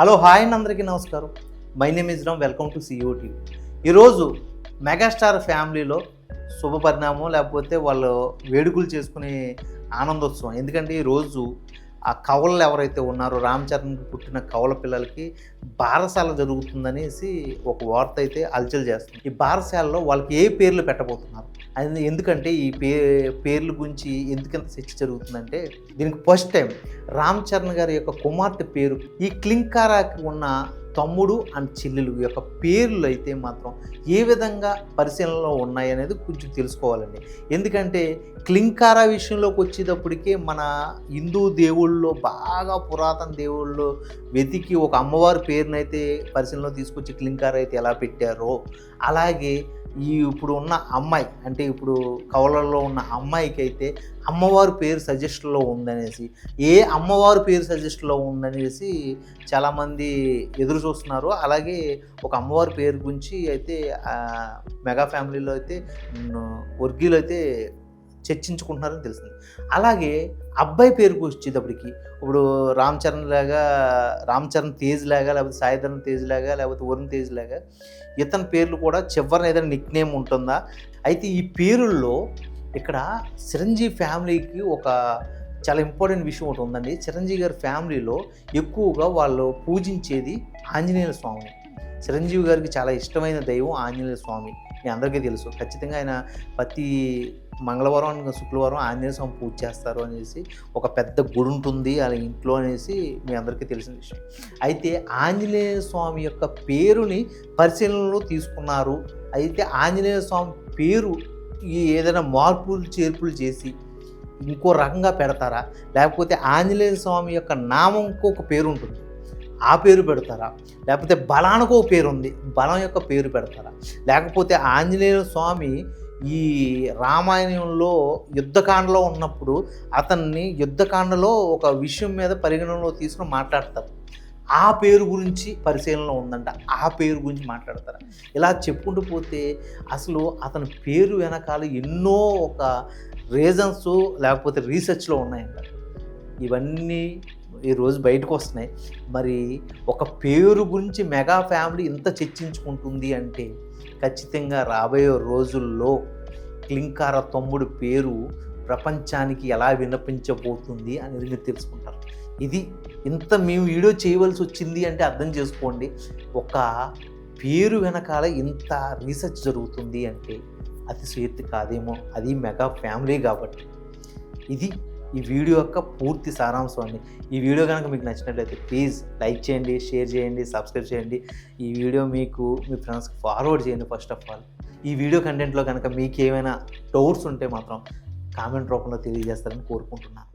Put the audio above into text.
Hello hi అండి, అందరికీ నమస్కారం. My name is Ram. Welcome to సియో టీవీ. ఈరోజు మెగాస్టార్ ఫ్యామిలీలో శుభ పరిణామం, లేకపోతే వాళ్ళు వేడుకలు చేసుకునే ఆనందోత్సవం. ఎందుకంటే ఈరోజు ఆ కవలలు ఎవరైతే ఉన్నారో రామ్ చరణ్కి పుట్టిన కవల పిల్లలకి బారసాల జరుగుతుందనేసి ఒక వార్త అయితే హల్చల్ చేస్తుంది. ఈ బారసాలలో వాళ్ళకి ఏ పేర్లు పెట్టబోతున్నారు అది, ఎందుకంటే ఈ పేర్ల గురించి ఎందుకంత చర్చ జరుగుతుందంటే, దీనికి ఫస్ట్ టైం రామ్ చరణ్ గారి యొక్క కుమార్తె పేరు, ఈ క్లింకారాకి ఉన్న తమ్ముడు అండ్ చెల్లెలు యొక్క పేర్లు అయితే మాత్రం ఏ విధంగా పరిశీలనలో ఉన్నాయి అనేది కొంచెం తెలుసుకోవాలండి. ఎందుకంటే క్లింకారా విషయంలోకి వచ్చేటప్పటికే మన హిందూ దేవుళ్ళలో బాగా పురాతన దేవుళ్ళు వెతికి ఒక అమ్మవారి పేరునైతే పరిశీలనలో తీసుకొచ్చి క్లింకారా అయితే ఎలా పెట్టారో, అలాగే ఇప్పుడు ఉన్న అమ్మాయి, అంటే ఇప్పుడు కవలల్లో ఉన్న అమ్మాయికి అయితే అమ్మవారి పేరు సజెషన్లో ఉందనేసి, ఏ అమ్మవారి పేరు సజెషన్లో ఉందనేసి చాలామంది ఎదురు చూస్తున్నారు. అలాగే ఒక అమ్మవారి పేరు గురించి అయితే మెగా ఫ్యామిలీలో అయితే వర్గీయులు అయితే చర్చించుకుంటున్నారని తెలిసింది. అలాగే అబ్బాయి పేరుకు వచ్చేటప్పటికి ఇప్పుడు రామ్ చరణ్ తేజ్ లాగా, లేకపోతే సాయిధరమ్ తేజ్ లాగా, లేకపోతే వరుణ్ తేజ్ లాగా ఇతని పేర్లు కూడా చివరిన ఏదైనా నిక్ నేమ్ ఉంటుందా? అయితే ఈ పేరుల్లో ఇక్కడ చిరంజీవి ఫ్యామిలీకి ఒక చాలా ఇంపార్టెంట్ విషయం ఒకటి ఉందండి. చిరంజీవి గారి ఫ్యామిలీలో ఎక్కువగా వాళ్ళు పూజించేది ఆంజనేయ స్వామిని. చిరంజీవి గారికి చాలా ఇష్టమైన దైవం ఆంజనేయ స్వామి, మీ అందరికీ తెలుసు. ఖచ్చితంగా ఆయన ప్రతి మంగళవారం శుక్రవారం ఆంజనేయ స్వామి పూజ చేస్తారు అనేసి ఒక పెద్ద గుడి ఉంటుంది వాళ్ళ ఇంట్లో అనేసి మీ అందరికీ తెలిసిన విషయం. అయితే ఆంజనేయ స్వామి యొక్క పేరుని పరిశీలనలో తీసుకున్నారు. అయితే ఆంజనేయ స్వామి పేరు ఏదైనా మార్పులు చేర్పులు చేసి ఇంకో రకంగా పెడతారా, లేకపోతే ఆంజనేయ స్వామి యొక్క నామంకు ఒక పేరు ఉంటుంది, ఆ పేరు పెడతారా, లేకపోతే బలానికి ఒక పేరు ఉంది, బలం యొక్క పేరు పెడతారా, లేకపోతే ఆంజనేయ స్వామి ఈ రామాయణంలో యుద్ధకాండలో ఉన్నప్పుడు అతన్ని యుద్ధకాండలో ఒక విషయం మీద పరిగణనలో తీసుకుని మాట్లాడతారు, ఆ పేరు గురించి పరిశీలనలో ఉందంట, ఆ పేరు గురించి మాట్లాడతారు. ఇలా చెప్పుకుంటూ పోతే అసలు అతని పేరు వెనకాల ఎన్నో ఒక రీజన్స్ లేకపోతే రీసెర్చ్లో ఉన్నాయంట. ఇవన్నీ ఈరోజు బయటకు వస్తున్నాయి. మరి ఒక పేరు గురించి మెగా ఫ్యామిలీ ఇంత చర్చించుకుంటుంది అంటే ఖచ్చితంగా రాబోయే రోజుల్లో క్లింకారా తమ్ముడు పేరు ప్రపంచానికి ఎలా వినిపించబోతుంది అనేది మీరు తెలుసుకుంటారు. ఇది ఇంత మేము వీడియో చేయవలసి వచ్చింది అంటే అర్థం చేసుకోండి. ఒక పేరు వెనకాల ఇంత రీసెర్చ్ జరుగుతుంది అంటే అతిశయోక్తి కాదేమో, అది మెగా ఫ్యామిలీ కాబట్టి. ఇది ఈ వీడియో యొక్క పూర్తి సారాంశం అండి. ఈ వీడియో కనుక మీకు నచ్చినట్లయితే ప్లీజ్ లైక్ చేయండి, షేర్ చేయండి, సబ్స్క్రైబ్ చేయండి. ఈ వీడియో మీకు మీ ఫ్రెండ్స్కి ఫార్వర్డ్ చేయండి. ఫస్ట్ ఆఫ్ ఆల్ ఈ వీడియో కంటెంట్లో కనుక మీకు ఏమైనా డౌట్స్ ఉంటే మాత్రం కామెంట్ రూపంలో తెలియజేస్తారని కోరుకుంటున్నాను.